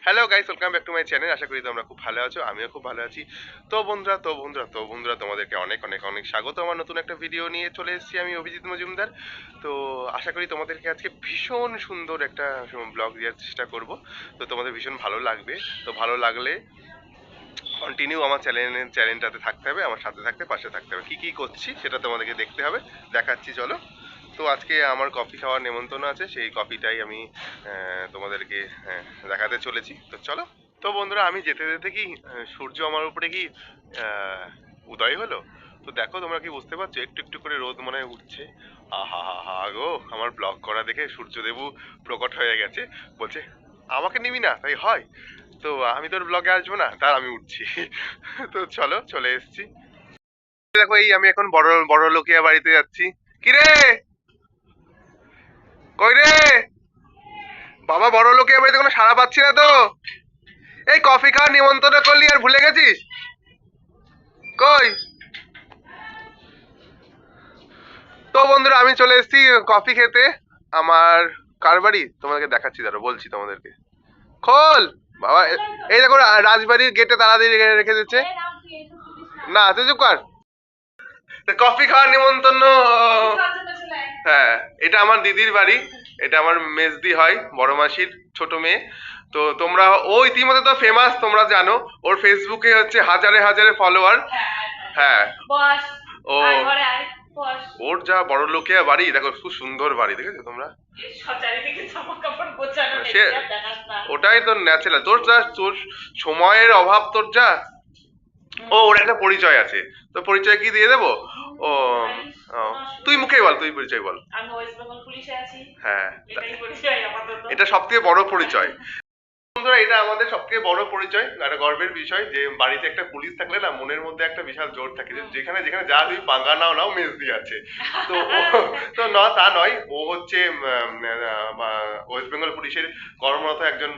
Hello guys, welcome back to my channel. আশা করি তোমরা খুব ভালো আছো, আমিও খুব ভালো আছি। তো বন্ধুরা তোমাদেরকে অনেক অনেক অনেক স্বাগত। আমার নতুন একটা ভিডিও নিয়ে চলে এসেছি আমি, অভিজিৎ মজুমদার। তো আশা করি তোমাদেরকে আজকে ভীষণ সুন্দর একটা ব্লগ দেওয়ার চেষ্টা করব। তো তোমাদের ভীষণ ভালো লাগবে। তো ভালো লাগলে কন্টিনিউ আমার চ্যানেলটাতে থাকতে হবে, আমার সাথে থাকতে, পাশে থাকতে হবে। কি কি করছি সেটা তোমাদেরকে দেখতে হবে, দেখাচ্ছি চলো। তো আজকে আমার কফি খাওয়ার নেমন্তন্ন আছে, সেই কফিটাই আমি তোমাদেরকে দেখাতে চলেছি। তো চলো। তো বন্ধুরা, আমি যেতে যেতে কি সূর্য আমার উপরে কি উদয় হলো। তো দেখো, তোমরা কি বুঝতে পারছো? একটু একটু করে রোদ মনে হয় উঠছে। আহা হা হা গো, আমার ব্লগ করা দেখে সূর্যদেবু প্রকট হয়ে গেছে। বলছে আমাকে নিবি না, তাই হয়? তো আমি তোর ব্লগে আসবো না, তার আমি উঠছি। তো চলো, চলে এসেছি। দেখো, এই আমি এখন বড় বড় লোকিয়া বাড়িতে যাচ্ছি। কি রে, কই রে বাবা? বড় লোকিয়া বাড়িতে কোনো সাড়া পাচ্ছি না তো। এই কফি খাওয়ার নিমন্ত্রণ করলি আর ভুলে গেছিস? কই? তো বন্ধুরা, আমি চলে এসেছি কফি খেতে। আমার কার বাড়ি তোমাদেরকে দেখাচ্ছি, দাঁড়ো বলছি তোমাদেরকে। খোল বাবা। এই দেখো, রাজবাড়ির গেটে তালা দিয়ে রেখে দিচ্ছে। না, তুই চুপ কর। কফি খাওয়ার নিমন্ত্রণ। হ্যাঁ, এটা আমার দিদির বাড়ি। এটা আমার মেজদি হয়, বড় মাসির ছোট মেয়ে। তো তোমরা, ও ইতিমধ্যে তো ফেমাস, তোমরা জানো। ওর ফেসবুকে হচ্ছে হাজারে হাজারে ফলোয়ার। হ্যাঁ, ও ওর যা বড় লোকিয়া বাড়ি, দেখো খুব সুন্দর বাড়ি, দেখেছো তোমরা? সে ওটাই তো ন্যাচারাল। তোর সময়ের অভাব, তোর যা। ওর একটা পরিচয় আছে, তো পরিচয় কি দিয়ে দেবো? ও, তুই মুখেই বল, তুই পরিচয় বল। আমি ওয়েস্ট বেঙ্গল পুলিশে আছি। হ্যাঁ, এটাই পরিচয় আপাতত। এটা সবথেকে বড় পরিচয়। বন্ধুরা, এটা আমাদের সবথেকে বড় পরিচয়, একটা গর্বের বিষয় যে বাড়িতে একটা পুলিশ থাকলে না, মনের মধ্যে একটা বিশাল জোর থাকে যে যেখানে যেখানে যা তুমি পাঙ্গা নাও নাও, মেজদি আছে। তো তো না, তা নয়। ও হচ্ছে ওয়েস্ট বেঙ্গল পুলিশের কর্মরত একজন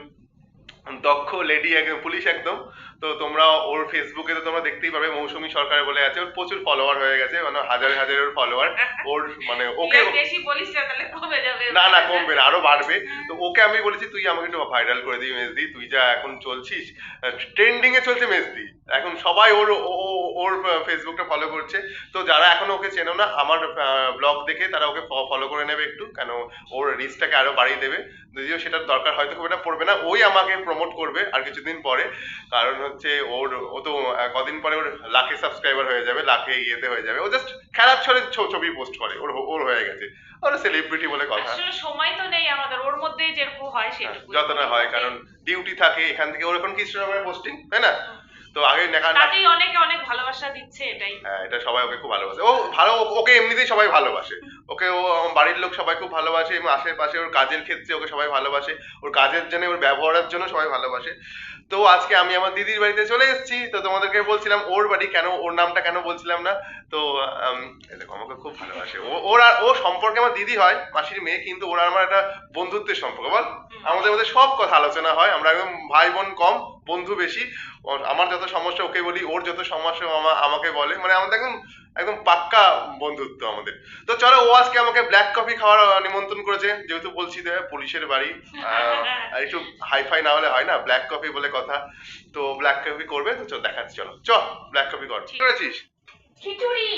দক্ষ লেডি, একদম পুলিশ একদম। তো তোমরা ওর ফেসবুকে তো তোমরা দেখতেই পাবে, মৌসুমী সরকার বলে আছে। ওর প্রচুর ফলোয়ার হয়ে গেছে, মানে হাজারে হাজারে ওর ফলোয়ার। ওর মানে ওকে বেশি বলিস না, তাহলে কমে যাবে। না না, কমবে না, আরো বাড়বে। তো ওকে আমি বলেছি, তুই আমাকে একটু ভাইরাল করে দিবি মেজদি, তুই যা এখন চলছিস, ট্রেন্ডিং এ চলছে মেজদি এখন। সবাই ওর ফেসবুকটা ফলো করছে। তো যারা এখনো ওকে চেনো না, আমার ব্লগ দেখে তারা ওকে ফলো করে নেবে একটু, কেন ওর রিচটাকে আরো বাড়িয়ে দেবে। যদিও সেটার দরকার হয়তো খুব একটা পড়বে না, ওই আমাকে প্রমোট করবে আর কিছুদিন পরে। কারণ হচ্ছে ও তো কদিন পরে ওর লাখে সাবস্ক্রাইবার হয়ে যাবে, লাখে ইয়েতে হয়ে যাবে। ও জাস্ট খেলার ছলে ছবি পোস্ট করে, ওর হয়ে গেছে। ওর সেলিব্রিটি বলে কথা। আসলে সময় তো নেই আমাদের, ওর মধ্যে যেরকম হয় সেটুকু যতটা হয়, কারণ ডিউটি থাকে এখান থেকে। ওর এখন কি পোস্টিং, তাই না? তো আগে তাতেই অনেকে অনেক ভালোবাসা দিচ্ছে, এটাই। হ্যাঁ, এটা সবাই ওকে খুব ভালোবাসে। ও ভালো, ওকে এমনিতেই সবাই ভালোবাসে। ওকে ও আমার বাড়ির লোক সবাই খুব ভালোবাসে, এবং আশেপাশে ওর কাজের ক্ষেত্রে ওকে সবাই ভালোবাসে। ওর কাজের জন্য, ওর ব্যবহারের জন্য সবাই ভালোবাসে। তো আজকে আমি আমার দিদির বাড়িতে চলে এসেছি। তো তোমাদেরকে বলছিলাম ওর বাড়ি কেন, ওর নামটা কেন বলছিলাম না। তো দেখো, আমাকে খুব ভালোবাসে ও সম্পর্কে আমার দিদি হয়, মাসির মেয়ে, কিন্তু ওরা আমার একটা বন্ধুত্বের সম্পর্ক। বল, আমাদের মধ্যে সব কথা আলোচনা হয়, আমরা একদম ভাই বোন কম, বন্ধু বেশি। আমার যত সমস্যা ওকে বলি, ওর যত সমস্যা আমাকে বলে, মানে আমাদের একদম একদম পাক্কা বন্ধুত্ব আমাদের। তো চলো, ও আজকে আমাকে ব্ল্যাক কফি খাওয়ার নিমন্ত্রণ করেছে, যেহেতু বলছি পুলিশের বাড়ি। একটু হাইফাই না হলে হয় না, ব্ল্যাক কফি বলে কথা। তো ব্ল্যাক কফি করবে, তো চল দেখাচ্ছি, চলো ব্ল্যাক কফি কর। কি করেছিস? খিচুড়ি।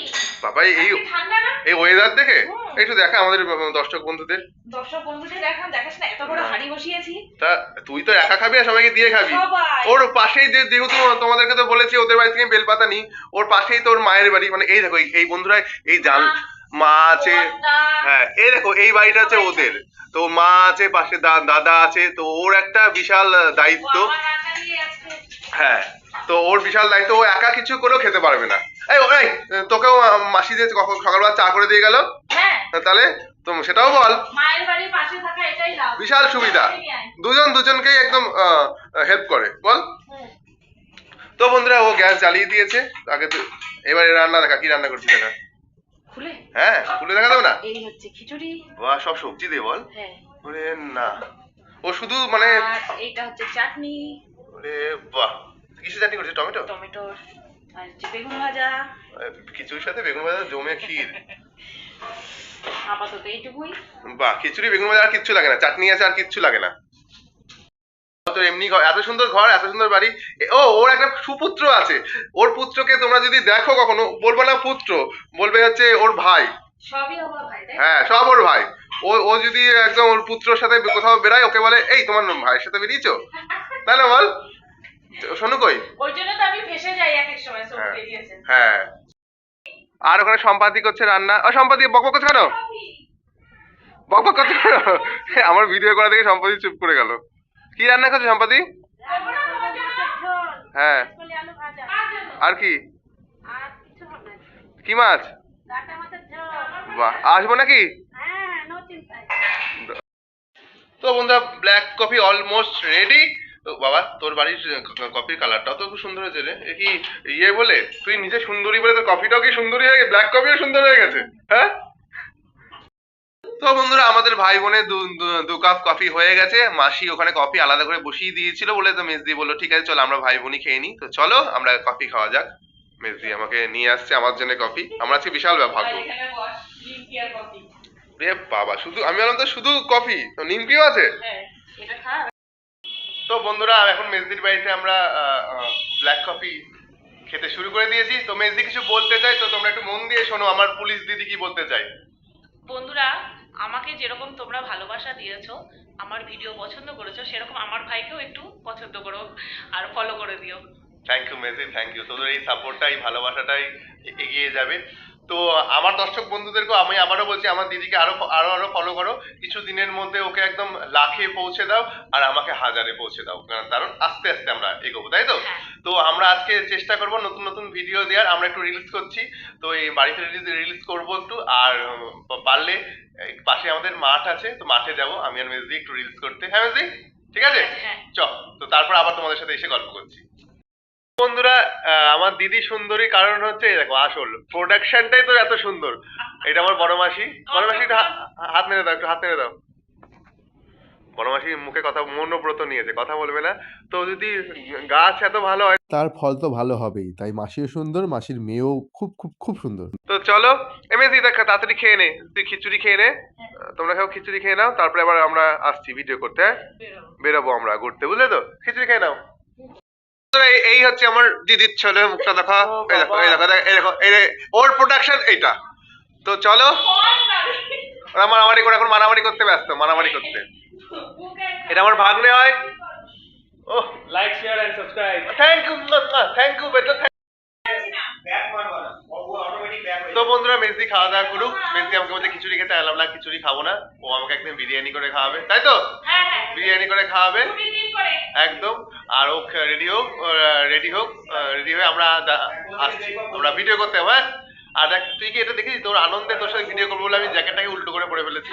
বাবা, এই ওয়েদার দেখে একটু দেখা আমাদের দর্শক বন্ধুদের দেখাস না, এত বড় হাঁড়ি বসিয়েছি। তা তুই তো একা খাবি আর সবাইকে দিয়ে খাবি? ওর পাশেই, যেহেতু তোমাদেরকে তো বলেছি ওদের বাড়ি থেকে বেলপাতা নি, ওর পাশেই তোর মায়ের বাড়ি। মানে এই দেখো, এই বন্ধুরা, এই জান মা আছে। হ্যাঁ, এই দেখো, এই বাড়িটা হচ্ছে ওদের। তো মা আছে পাশে, দাদা আছে। তো ওর একটা বিশাল দায়িত্ব। হ্যাঁ, তো ওর বিশাল দায়িত্ব, ও একা কিছু করেও খেতে পারবে না। এই তোকেও মাসি যে সকালবেলা চা করে দিয়ে গেল, তাহলে তো সেটাও বল। মায়ের বাড়ির পাশে থাকা এটাই লাভ, বিশাল সুবিধা। দুজনকেই একদম হেল্প করে, বল। তো বন্ধুরা, ও গ্যাস জ্বালিয়ে দিয়েছে। আগে তো এবারে রান্না দেখা, কি রান্না করছিস দেখা। খুলে? হ্যাঁ, খুলে দেখা যাবে না? এই হচ্ছে খিচুড়ি। বাহ, সব সবজি দিয়ে বল। হ্যাঁ। ওরে না, ও শুধু মানে এইটা হচ্ছে চাটনি। ওরে বাহ, কিসের চাটনি করছিস? টমেটো আর হচ্ছে বেগুন ভাজা। খিচুড়ির সাথে বেগুন ভাজা জমে ক্ষীর। আপাতত এইটুকুই। বাহ, খিচুড়ি বেগুন ভাজা আর কিচ্ছু লাগে না, চাটনি আছে আর কিচ্ছু লাগে না। তোর এমনি ঘর, এত সুন্দর ঘর, এত সুন্দর বাড়ি। ওর একটা সুপুত্র আছে। ওর পুত্রকে তোমরা যদি দেখো কখনো, বলবো না পুত্র, বলবে হচ্ছে ওর ভাই। সবই আমার ভাই, তাই? হ্যাঁ, সব ওর ভাই। ও যদি একদম ওর পুত্রর সাথে কোথাও বেড়ায়, ওকে বলে এই তোমার ভাইয়ের সাথে বেরিয়েছো, তাই না বল? শোনো কই, ওই জন্য তো আমি ফেসে যাই এক এক সময়, সব বেরিয়েছে। হ্যাঁ। আর ওখানে সম্পাদি করছে রান্না। ও সম্পাদি বকবক করছে কেন? বকবক করছে কেন? আমার ভিডিও করা দেখে সম্পাদি চুপ করে গেল। কি রান্না করছে সম্পাদি? হ্যাঁ, আর কি কি মাছ? বাহ, আসবো নাকি? তো বন্ধুরা, ব্ল্যাক কফি অলমোস্ট রেডি। তো বাবা, তোর বাড়ির কফির কালারটাও তো খুব সুন্দর হয়েছে রে। এ কি ইয়ে বলে, তুই নিজে সুন্দরী বলে তোর কফিটাও কি সুন্দরী হয়ে গেছে? ব্ল্যাক কফিও সুন্দর হয়ে গেছে, হ্যাঁ? তো বন্ধুরা, আমাদের ভাই বোনের দু কাপ কফি হয়ে গেছে। মাসি ওখানে কফি আলাদা করে বসিয়ে দিয়েছিল বলে তো মেজদি বললো ঠিক আছে চলো আমরা ভাই বোনই খেয়ে নিই। তো চলো আমরা কফি খাওয়া যাক। মেজদি আমাকে নিয়ে আসছে আমার জন্য কফি। আমরা আজকে বিশাল ভাগ্য। এখানে বস, লিম্পিয়ার কফি। এ বাবা, শুধু আমি বললাম তো শুধু কফি, তো নিমকিও আছে। হ্যাঁ, এটা খা। তো বন্ধুরা, এখন মেজদির বাড়িতে আমরা ব্ল্যাক কফি খেতে শুরু করে দিয়েছি। তো মেজদি কিছু বলতে চাই, তো তোমরা একটু মন দিয়ে শোনো আমার পুলিশ দিদি কি বলতে চাই। বন্ধুরা, আমাকে যেরকম তোমরা ভালোবাসা দিয়েছো, আমার ভিডিও পছন্দ করেছো, সেরকম আমার ভাইকেও একটু পছন্দ করো আর ফলো করে দিও। থ্যাংক ইউ মেজদি, থ্যাংক ইউ। তোদের এই সাপোর্টটাই, ভালোবাসাটাই এগিয়ে যাবে। তো আমার দর্শক বন্ধুদেরকেও আমি আবারও বলছি, আমার দিদিকে আরো আরো আরো ফলো করো। কিছু দিনের মধ্যে ওকে একদম লাখে পৌঁছে দাও, আর আমাকে হাজারে পৌঁছে দাও, কারণ আস্তে আস্তে আমরা এগোবো, তাই তো? হ্যাঁ। তো আমরা আজকে চেষ্টা করব নতুন নতুন ভিডিও দেওয়ার। আমরা একটু রিলস করছি, তো এই বাড়িতে রিলস করবো একটু। আর পারলে এই পাশে আমাদের মাঠ আছে, তো মাঠে যাব আমি আর মেজদি একটু রিলস করতে। হ্যাঁ মেজদি, ঠিক আছে? হ্যাঁ। চ, তো তারপর আবার তোমাদের সাথে এসে গল্প করছি। বন্ধুরা, আমার দিদি সুন্দরী কারণ হচ্ছে এই দেখো, আসল প্রোডাকশনটাই তো এত সুন্দর। এটা আমার বড় মাসি। বড় মাসি একটু হাত নেড়ে দাও, একটু হাত নেড়ে দাও। বড় মাসি মুখে কথা, মৌনব্রত নিয়েছে, কথা বলবে না। তো যদি গাছ এত ভালো হয়, তার ফল তো ভালো হবেই। তাই মাসিও সুন্দর, মাসির মেয়েও খুব খুব খুব সুন্দর। তো চলো এমএসি দেখা, তাড়াতাড়ি খেয়ে নে, তুই খিচুড়ি খেয়ে নে। তোমরা খাও, খিচুড়ি খেয়ে নাও, তারপরে আবার আমরা আসছি ভিডিও করতে। হ্যাঁ, বেরোবো আমরা ঘুরতে, বুঝলে তো? খিচুড়ি খেয়ে নাও। এই হচ্ছে আমার দিদির ছেলে, মুখটা দেখা। এই দেখো, এই দেখো, এই দেখো, এই ওর প্রোডাকশন এইটা। তো চলো, ওরা মারামারি করে, এখন মারামারি করতে ব্যস্ত, মারামারি করতে। এটা আমার ভাগ্নে হয়। ও, like share and subscribe. Thank you, thank you বেটা। তো বন্ধুরা, মেজদি খাওয়া দাওয়া করুক। মেজদি আমাকে বলছে খিচুড়ি খেতে, আলাম না খিচুড়ি খাবো না, ও আমাকে একদিন বিরিয়ানি করে খাওয়াবে, তাই তো? বিরিয়ানি করে খাওয়াবে একদম। আর ও রেডি হোক, রেডি হয়ে আমরা আসছি, আমরা ভিডিও করতে হবে। হ্যাঁ, আর দেখ, তুই কি এটা দেখেছিস? তোর আনন্দে তোর সাথে ভিডিও করবো বলে আমি জ্যাকেটটাকে উল্টো করে পরে ফেলেছি।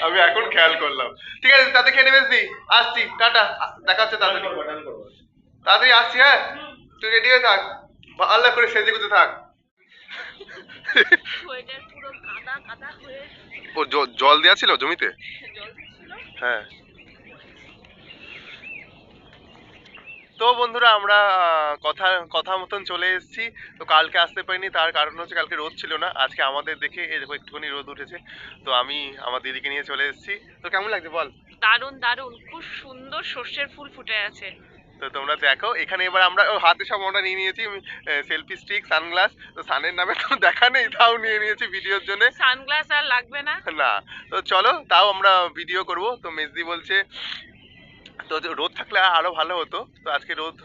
আমি এখন খেয়াল করলাম। ঠিক আছে, তাতে খেয়ে নেবে দি, আসছি, টাটা, দেখা হচ্ছে তাড়াতাড়ি। তাড়াতাড়ি আসছি, হ্যাঁ? তুই রেডি হয়ে থাক, আল্লাহ করে সেজে গুজে থাক। ও জল দেওয়া ছিল জমিতে? হ্যাঁ। তো বন্ধুরা, আমরা কথা মতন চলে এসেছি। তো কালকে আসতে পারিনি, তার কারণ হচ্ছে কালকে রোদ ছিল না। আজকে আমাদের দেখে এই দেখো একটুখানি রোদ উঠেছে। তো আমি আমার দিদিকে নিয়ে চলে এসেছি। তো কেমন লাগছে বল? দারুণ দারুণ, খুব সুন্দর সর্ষের ফুল ফুটে আছে। তো তোমরা দেখো, এখানে এবার আমরা হাতে সব আমরা নিয়ে নিয়েছি সেলফি স্টিক, সানগ্লাস। তো সানের নামে তো দেখা নেই, তাও নিয়ে নিয়েছি ভিডিওর জন্য। সানগ্লাস আর লাগবে না না, তো চলো, তাও আমরা ভিডিও করব। তো মেজদি বলছে তো রোদ থাকলে আরো ভালো হতো। তো আজকে রোদ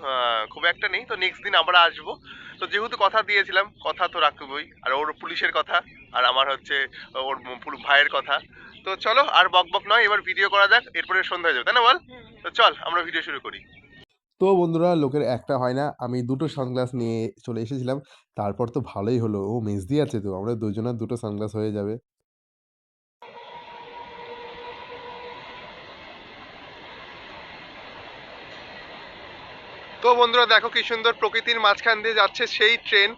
খুব একটা নেই, তো নেক্সট দিন আমরা আসবো। তো যেহেতু কথা দিয়েছিলাম, কথা তো রাখবই। আর ওর পুলিশের কথা, আর আমার হচ্ছে ওর ভাইয়ের কথা। তো চলো, আর বক বক নয়, এবার ভিডিও করা যাক, এরপরে সন্ধ্যা হয়ে যাবে, তাই না বল? তো চল আমরা ভিডিও শুরু করি। তো বন্ধুরা, লোকের একটা হয় না, আমি দুটো সানগ্লাস নিয়ে চলে এসেছিলাম। তারপর তো ভালোই হলো, ও মেজদি আছে, তো আমরা দুজনের দুটো সানগ্লাস হয়ে যাবে। তো বন্ধুরা দেখো, কি সুন্দর প্রকৃতির মাঝখান দিয়ে যাচ্ছে সেই ট্রেন।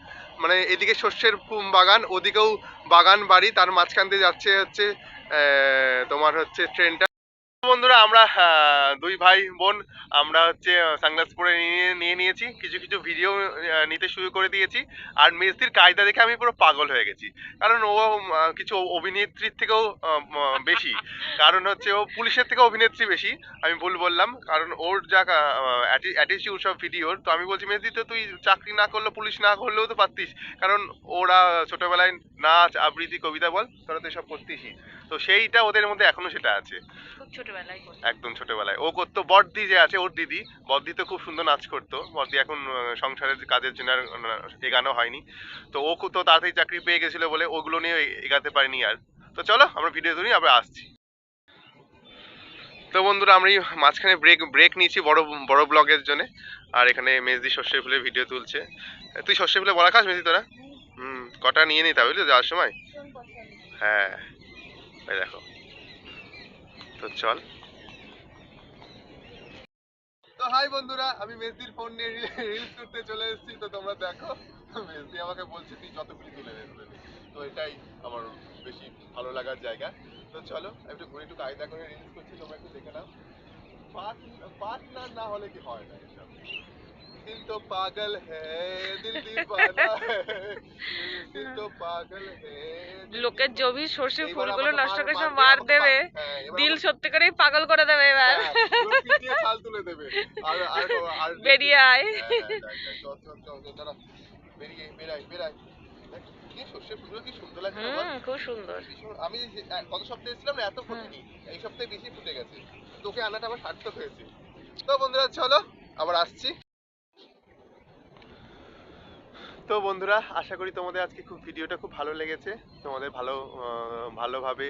মানে এদিকে শস্যের বাগান, ওদিকেও বাগান বাড়ি, তার মাঝখান দিয়ে যাচ্ছে হচ্ছে তোমার হচ্ছে ট্রেনটা। বন্ধুরা আমরা দুই ভাই বোন আমরা হচ্ছে সানগ্লাস পরে নিয়ে নিয়েছি, কিছু কিছু ভিডিও নিতে শুরু করে দিয়েছি। আর মেসির কায়দা দেখে আমি পুরো পাগল হয়ে গেছি, কারণ ও কিছু অভিনেত্রীর থেকেও বেশি, কারণ হচ্ছে ও পুলিশের থেকে অভিনেত্রী বেশি। আমি ভুল বললাম, কারণ ওর যা অ্যাটিটিউড সব ভিডিওর। তো আমি বলছি মেসি, তো তুই চাকরি না করলে, পুলিশ না করলেও তো পারতিস, কারণ ওরা ছোটবেলায় নাচ আবৃত্তি কবিতা বল তোরা তো এসব করতিসই। তো সেইটা ওদের মধ্যে এখনো সেটা আছে, খুব ছোটবেলায় করতো। একদম ছোটবেলায় ও করতো। বড়দি যে আছে ওর দিদি, বড়দি তো খুব সুন্দর নাচ করতো। বড়দি এখন সংসারের কাজের জন্য আর এগানো হয়নি। তো ও তো তাড়াতাড়ি চাকরি পেয়ে গেছিল বলে ওগুলো নিয়ে এগাতে পারিনি আর। তো চলো আমরা ভিডিও ধরি, আবার আসছি। তো বন্ধুরা আমরা এই মাঝখানে ব্রেক নিয়েছি বড় বড় ব্লগের জন্য। আর এখানে মেজদি সর্ষে ফুলের ভিডিও তুলছে। তুই সর্ষে ফুলে বড়া খাস মেজদি তোরা? কটা নিয়ে নিতে হবে বুঝলি যাওয়ার সময়। হ্যাঁ এই দেখো, তো চল। তো হাই বন্ধুরা, আমি মেসদির ফোন নিয়ে রিলস করতে চলে এসেছি। তো তোমরা দেখো, মেসদি আমাকে বলছে তুই যতগুলি তুলে নে। তো এটাই আমার বেশি ভালো লাগার জায়গা। তো চলো একটু ঘুরে একটু কায়দা করে রিলস করছি, তোমরা একটু দেখে নাও। পার্টনার না হলে কি হয় না এসব। দিল তো পাগল হ্যায়, দিল দিওয়ানা হ্যায়, দিল তো পাগল হ্যায়। লোকের জমি সর্ষে ফুলগুলো নষ্ট করে সব মার দেবে, দিল সত্যি করেই পাগল করে দেবে এবার। পিটিয়ে ছাল তুলে দেবে। আর আর আর বেরিয়ে আয়। চল চল চল চল, বেরাই। কি সর্ষে ফুলগুলো কি সুন্দর লাগছে আমার। খুব সুন্দর। আমি গত সপ্তাহে এসেছিলাম না, এত ফোটেনি। এই সপ্তাহে বেশি ফুটে গেছে। তোকে আনাটা আমার সার্থক হয়েছে। তো বন্ধুরা চলো আবার আসছি। তো বন্ধুরা আশা করি তোমাদের আজকে ভিডিওটা খুব ভালো লেগেছে। তোমাদের ভালোভাবে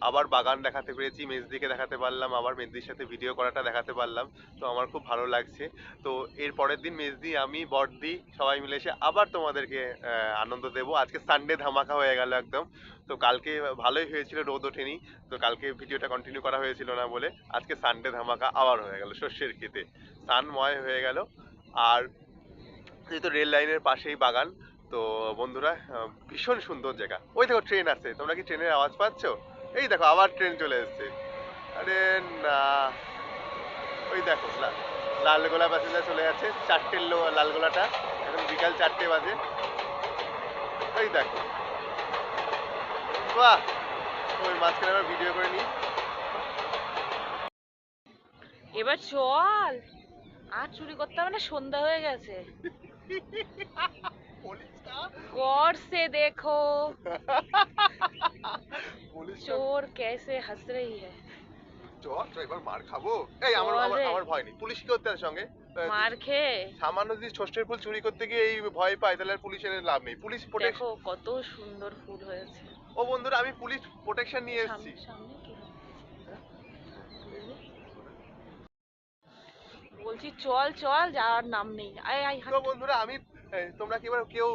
আবার বাগান দেখাতে পেরেছি, মেজদিকে দেখাতে পারলাম, আবার মেজদির সাথে ভিডিও করাটা দেখাতে পারলাম। তো আমার খুব ভালো লাগছে। তো এর পরের দিন মেজদি, আমি, বড়দি সবাই মিলে এসে আবার তোমাদেরকে আনন্দ দেব। আজকে সানডে ধামাকা হয়ে গেল একদম। তো কালকে ভালোই হয়েছিল, রোদ ওঠেনি, তো কালকে ভিডিওটা কন্টিনিউ করা হয়েছিল না বলে আজকে সানডে ধামাকা আবার হয়ে গেল সর্ষের ক্ষেতে, সানময় হয়ে গেল। আর যেহেতু রেল লাইনের পাশেই বাগান, তো বন্ধুরা ভীষণ সুন্দর জায়গা। ওই দেখো ট্রেন আছে, তোমরা কি ট্রেনের আওয়াজ পাচ্ছ? এই দেখো আবার ট্রেন চলে এসেছে। আরে না, ওই দেখো লালগোলা প্যাসেঞ্জার চলে যাচ্ছে, 4টের লালগোলাটা, এখন বিকাল 4টে বাজে। ওই দেখো, বাহ, ওই মাঝখানে আমরা ভিডিও করে নিই। এবার চল, আর চুরি করতে হবে না, সন্ধ্যা হয়ে গেছে। गौर से देखो चोर कैसे हंस रही है। এবার মার খাবো। এই আমার আমার ভয় নেই, পুলিশ কি করতে আছে সঙ্গে? মার খেয়ে সামান্য যদি ষষ্ঠের ফুল চুরি করতে গিয়ে এই ভয় পাই, তাহলে আর পুলিশের লাভ নেই। পুলিশ দেখো কত সুন্দর ফুল হয়েছে। ও বন্ধুরা আমি পুলিশ প্রোটেকশন নিয়ে এসেছি। বলছি চল চল, যাওয়ার নাম নেই। আয় আয়। তো বন্ধুরা আমি, তোমরা কি এবার কেউ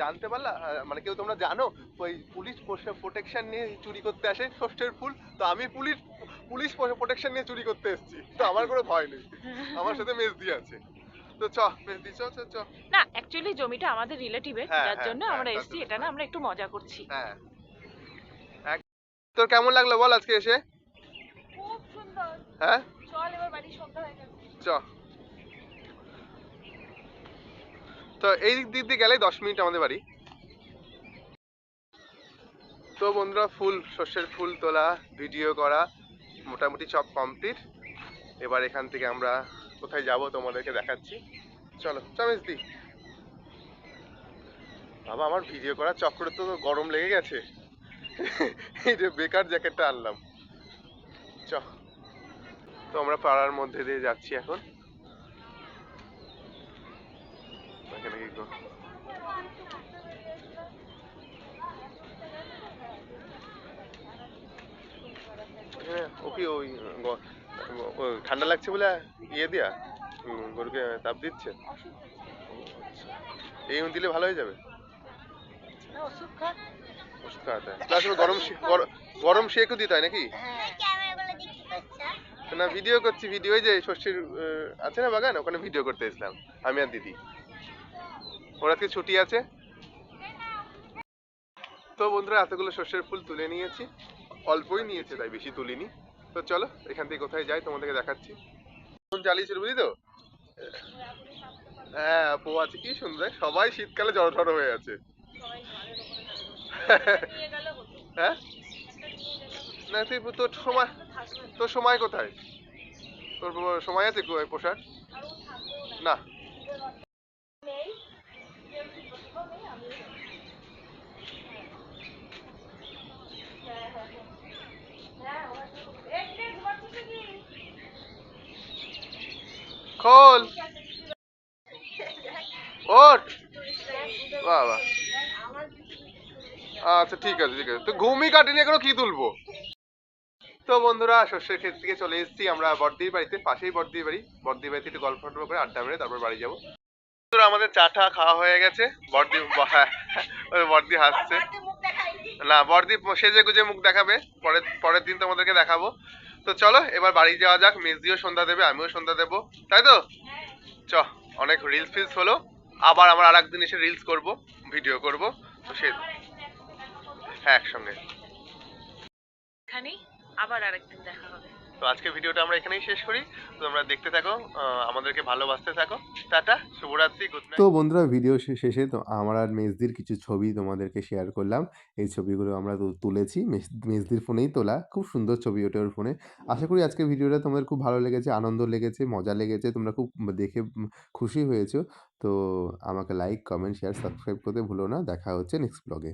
জানতে পারলা, মানে কেউ তোমরা জানো ওই পুলিশ প্রোটেকশন নিয়ে চুরি করতে আসে ষষ্ঠের ফুল? তো আমি পুলিশ প্রোটেকশন নিয়ে চুরি করতে এসেছি, তো আমার কোনো ভয় নেই। আমার সাথে মেজদি আছে। তো চ মেজদি, চ চ চ। না অ্যাকচুয়ালি জমিটা আমাদের রিলেটিভের, যার জন্য আমরা এসেছি। এটা না আমরা একটু মজা করছি। হ্যাঁ, তোর কেমন লাগলো বল আজকে এসে? খুব সুন্দর। হ্যাঁ চল এবার বাড়ি, সন্ধ্যা হয়ে গেছে। চ। তো এই দিক দিয়ে গেলে 10 মিনিট আমাদের বাড়ি। তো বন্ধুরা সর্ষের ফুল তোলা, ভিডিও করা মোটামুটি সব কমপ্লিট। এবার এখান থেকে আমরা কোথায় যাব তোমাদেরকে দেখাচ্ছি। চলো চামেজদি। বাবা আমার ভিডিও করার চক্করে তো গরম লেগে গেছে, এই যে বেকার জ্যাকেটটা আনলাম। চ। তো আমরা পাড়ার মধ্যে দিয়ে যাচ্ছি এখন। এখানে কি ওই ঠান্ডা লাগছে বলে ইয়ে দিয়া গরুকে তাপ দিচ্ছে। এই দিলে ভালো হয়ে যাবে। ওষুধ খাওয়াতে হয়, আসলে গরম শেকও দিতে হয় নাকি? না ভিডিও করছি, ভিডিও যে ষষ্ঠীর আছে না বাগান, ওখানে ভিডিও করতে এসলাম আমি আর দিদি। ওর আজকে ছুটি আছে। তো বন্ধুরা এতগুলো সর্ষের ফুল তুলে নিয়েছি। অল্পই নিয়েছে তাই বেশি তুলিনি। তো চলো এখান থেকে কোথায় যাই তোমাদেরকে দেখাচ্ছি। ফোন চালিয়েছিল বুঝলি তো? হ্যাঁ পোয়া আছে, কি সুন্দর, সবাই শীতকালে জড়ো হয়ে আছে। হ্যাঁ না তুই তোর সময় কোথায়? তোর সময় আছে পোষার? না খোল, ওঠ, বাবা আচ্ছা ঠিক আছে ঠিক আছে, তো ঘুমই কাটিনি এখনো কি তুলবো। তো বন্ধুরা শস্যের ক্ষেত থেকে চলে এসেছি আমরা বড়দির বাড়িতে, পাশেই বড়দির বাড়ি। বড়দির বাড়িতে একটু গল্প টল্প করে আড্ডা মেরে তারপর বাড়ি যাবো। বন্ধুরা আমাদের চা টা খাওয়া হয়ে গেছে। বড়দি হ্যাঁ, বড়দি হাসছে। না বড়দি সেজে গুজে মুখ দেখাবে, পরের পরের দিন তোমাদেরকে দেখাবো। তো চলো এবার বাড়ি যাওয়া যাক, মেজদিও সন্ধ্যা দেবে, আমিও সন্ধ্যা দেবো, তাই তো? চ, অনেক রিলস ফিলস হলো, আবার আমরা আর একদিন এসে রিলস করব, ভিডিও করব। তো সে হ্যাঁ একসঙ্গে। এখানেই আবার আরেকদিন দেখা হবে। তো আজকে ভিডিওটা আমরা এখানেই শেষ করি। তো তোমরা দেখতে থাকো, আমাদেরকে ভালোবাসতে থাকো। টাটা, শুভরাত্রি, গুড নাইট। তো বন্ধুরা ভিডিও শেষে তো আমার আর মেজদির কিছু ছবি তোমাদেরকে শেয়ার করলাম। এই ছবিগুলো আমরা তুলেছি, মেজদির ফোনেই তোলা। খুব সুন্দর ছবি ওঠে ওর ফোনে। আশা করি আজকের ভিডিওটা তোমাদের খুব ভালো লেগেছে, আনন্দ লেগেছে, মজা লেগেছে। তোমরা খুব দেখে খুশি হয়েছো। তো আমাকে লাইক, কমেন্ট, শেয়ার, সাবস্ক্রাইব করতে ভুলো না। দেখা হচ্ছে নেক্সট ব্লগে।